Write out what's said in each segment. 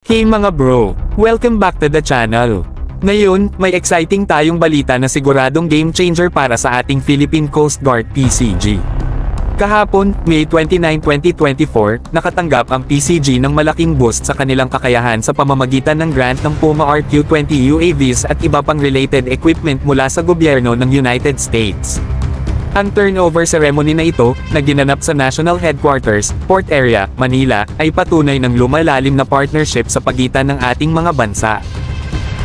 Hey mga bro, welcome back to the channel. Ngayon, may exciting tayong balita na siguradong game changer para sa ating Philippine Coast Guard PCG. Kahapon, May 29, 2024, nakatanggap ang PCG ng malaking boost sa kanilang kakayahan sa pamamagitan ng grant ng Puma RQ-20 UAVs at iba pang related equipment mula sa gobyerno ng United States. Ang turnover ceremony na ito, na ginanap sa National Headquarters, Port Area, Manila, ay patunay ng lumalalim na partnership sa pagitan ng ating mga bansa.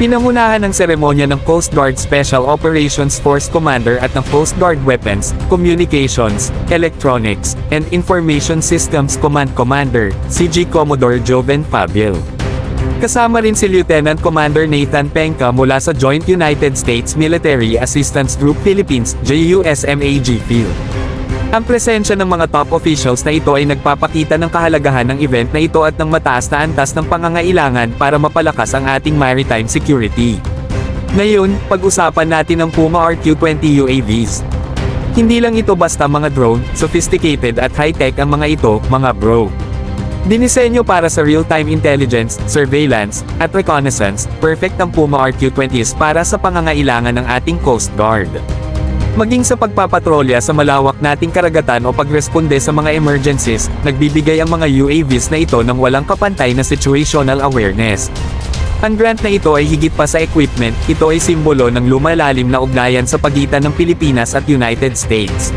Pinangunahan ng seremonya ng Coast Guard Special Operations Force Commander at ng Coast Guard Weapons, Communications, Electronics, and Information Systems Command Commander, CG Commodore Joven Fabio. Kasama rin si Lieutenant Commander Nathan Penca mula sa Joint United States Military Assistance Group Philippines, JUSMAG Phil. Ang presensya ng mga top officials na ito ay nagpapakita ng kahalagahan ng event na ito at ng mataas na antas ng pangangailangan para mapalakas ang ating maritime security. Ngayon, pag-usapan natin ang Puma RQ-20 UAVs. Hindi lang ito basta mga drone, sophisticated at high-tech ang mga ito, mga bro. Dinisenyo para sa real-time intelligence, surveillance, at reconnaissance, perfect ang Puma RQ-20s para sa pangangailangan ng ating Coast Guard. Maging sa pagpapatrolya sa malawak nating karagatan o pagresponde sa mga emergencies, nagbibigay ang mga UAVs na ito ng walang kapantay na situational awareness. Ang grant na ito ay higit pa sa equipment, ito ay simbolo ng lumalalim na ugnayan sa pagitan ng Pilipinas at United States.